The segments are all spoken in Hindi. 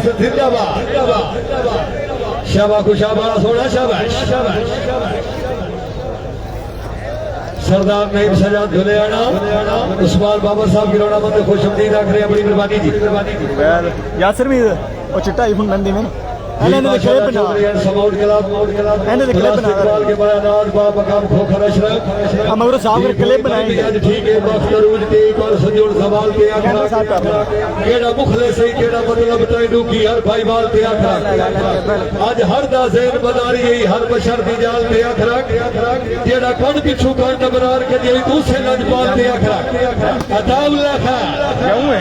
कासिम जिंदाबाद शाबाश खुशाबाश सोना शाबाश सरदार नईम सजाद धुलियाना उस्मान बाबर साहब गिरोना बंदे खुशमदीद आख रहे हैं बड़ी मेहरबानी जी यासर भी वो चिट्टा आईफोन बंदी में ना के मगर साहब के क्लिप बनाएंगे ठीक है बख्तरूज के और संजोड़ सवाल के आखरा केड़ा मुखले से केड़ा मतलब तैनू की हर भाई वाल के आखरा आज हर दा ज़हन बना रही हर बशर दी जाल के आखरा जेड़ा कण पिछू कण नबरार के जे दूसरे लजपाल के आखरा अताउल्लाह खान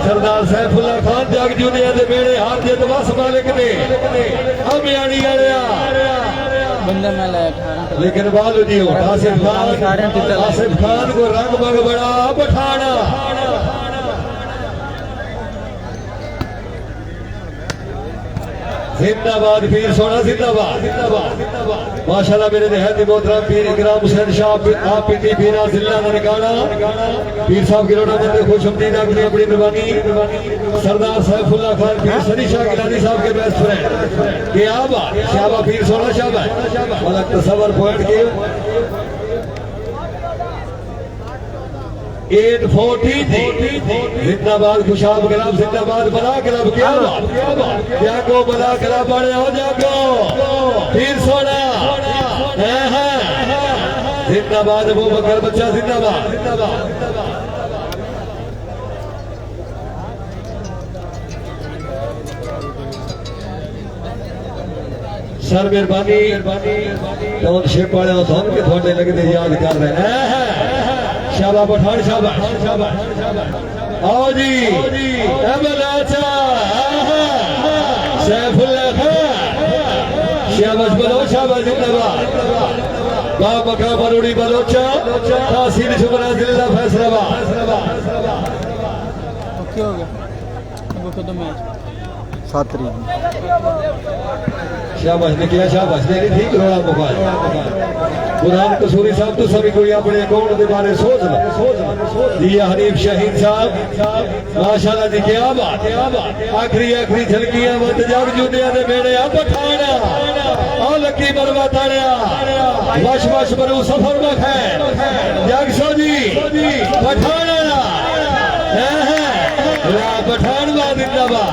सरदार सैफुल्लाह खान जग दुनिया दे बेड़े हार दे दवास मालिक ने अमियानी आया बंदर ना लाया लेकिन बालू जी आसिफ खान को रंग बग बड़ा पठाना जिंदाबाद पीर सोना जिंदाबाद माशाल्लाह मेरे निहायत मोहतरम पीर इकराम हुसैन शाह आप पिंडी पीरा जिला ननकाना पीर साहब गिरोना बंदे खुशमदीद आखिरी अपनी मेहरबानी सरदार सैफुल्लाह खान पीर सनी शाह गिलानी साहब के बेस्ट फ्रेंड क्या बात शाबा पीर सोना शाबाश अलग तसव्वुर पॉइंट के 840 जिंदाबाद खुशाब गलाब जिंदाबाद बना गलाब क्या बात जागो बना गलाब बड़े हो जागो पीर सोना जिंदाबाद अबू बकर बच्चा जिंदाबाद सर मेहरबानी टाउनशिप वाले धन के थोड़े लगते याद कर रहे हैं शाबा पठान शाबाश आओ जी सैफुल्लाह खान शाबाश बलोचा जिंदाबाद बाप मका बरूड़ी बलोचा तासीर शुक्रा जिला फैसलाबाद ओके हो गया अब खत्म मैच 7 तारीख शाबाश निकला शाबाश नहीं ठीक रोड़ा मोबाइल बुरहान कसूरी साहब तो सभी कोई अपने अकाउंट के बारे सोच लो जी हनीफ शहीद साहब माशाल्लाह जी क्या बात आखिरी झलकियां मत जग जुनिया दे बेड़े आ पठाना आ लकी बरवा तारिया वश वश बरू सफर में खैर जग सो जी पठाना पठान बा जिंदाबाद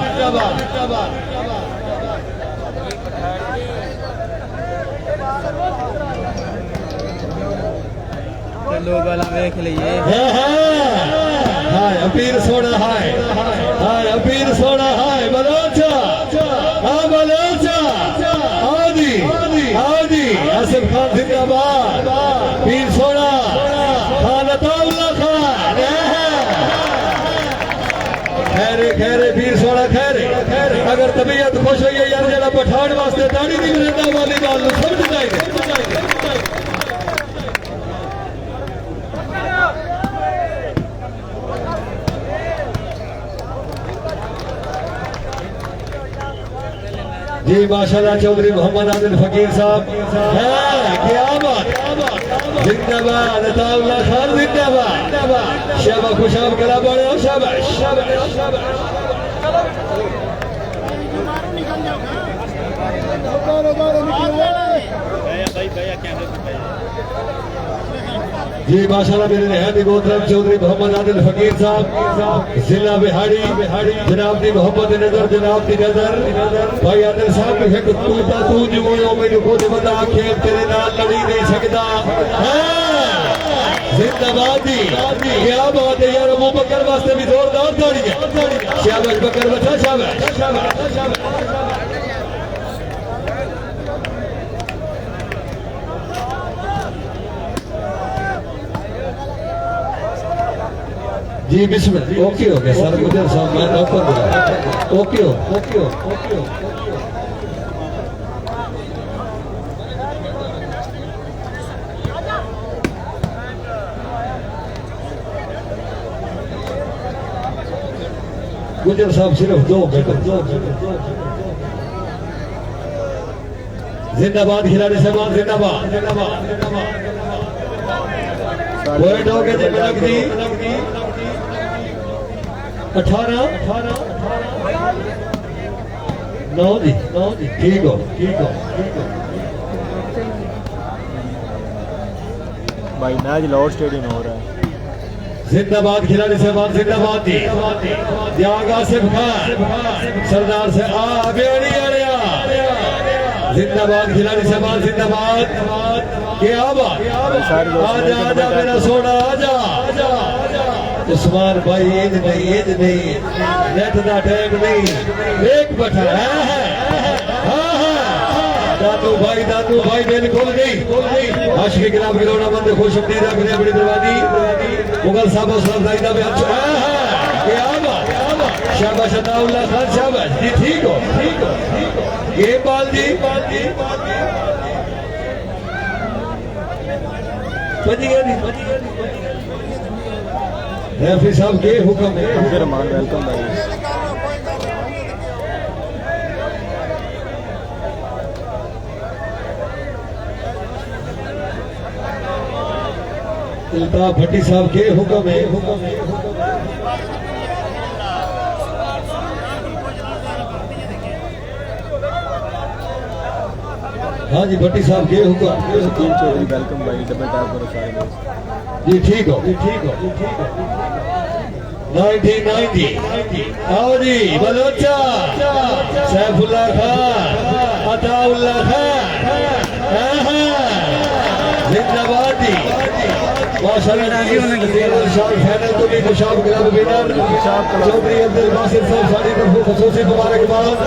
लोग वाला देख लीजिए हाय अपीर सोना हाय अपीर सोना हाय बलोचा बलोचा आदि आसिफ खान जिंदाबाद पीर सोना खान अताउल्लाह खान खैरे पीर सोना खैरे अगर तबीयत खुश हुई है यार जरा पठान वास्ते दाढ़ी नहीं मिलता वाली बात समझ जाएंगे जी माशाल्लाह चौधरी मोहम्मद आदिल फकीर साहब क्या बात जिंदाबाद अताउल्लाह खान जिंदाबाद शाबाश खुशाब कला बड़े हो शाबाश जी माशाल्लाह मेरे निहायत मोहतरम चौधरी मोहम्मद आदिल फकीर साहब जिला बिहाड़ी जनाब दी मोहब्बत नजर जनाब दी नजर भाई आदिल साहब के एक तूता तू जो मैनू खुद बता के तेरे नाल लड़ी नहीं सकता जिंदाबाद क्या बात है यार अबू बकर वास्ते भी जोरदार ताड़ी है शाबाश बकर बच्चा शाबाश जी बिस्मिल्लाह ओके हो गया सर गुजर साहब मैं नौकर ओके हो गुजर साहब सिर्फ 2 मिनट जिंदाबाद खिलाड़ी साहब जिंदाबाद पॉइंट हो गया जी मलक जी 18 नो जी ठीक हो भाई मैच लाहौर स्टेडियम में हो रहा है। जिंदाबाद खिलाड़ी साहबान जिंदाबाद दी त्याग आसिफ खान सरदार से बेड़ी आड़िया जिंदाबाद खिलाड़ी साहबान जिंदाबाद क्या बात आजा आजा मेरा सोना आजा उस्मान भाई ईद नहीं नेट का टाइम नहीं एक बठा है दादू भाई बिल्कुल नहीं आशिक गिराम गिरोना बंद खुश अपनी रखने बड़ी बर्बादी मुगल साहब सलामदाई का बयान क्या बात शाबाश अताउल्लाह खान शाबाश जी ठीक हो ये बाल जी रेफरी साहब के हुक्म है रहमान वेलकम भाई। इल्ताफ भट्टी साहब के हुक्म है हाँ जी भट्टी साहब के हुक्म सकील चौधरी वेलकम भाई। डबल टैप करो सारे लोग। जी ठीक हो 1990 आओ जी बलोचा सैफुल्लाह खान अताउल्लाह खान जिंदाबाद जी माशाअल्लाह फाइनल को भी खुशाब क्लब विनर चौधरी अब्दुल बासिर साहब साड़ी तरफ खसूसी मुबारकबाद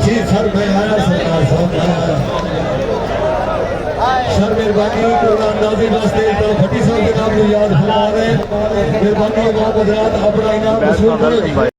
जी सर मैं आया सरकार साहब सर मेहरबानी अंदाजी वास्ते भट्टी साहब के नाम को याद फरमा रहे हैं मेहरबानी अपना इनाम वसूल करें।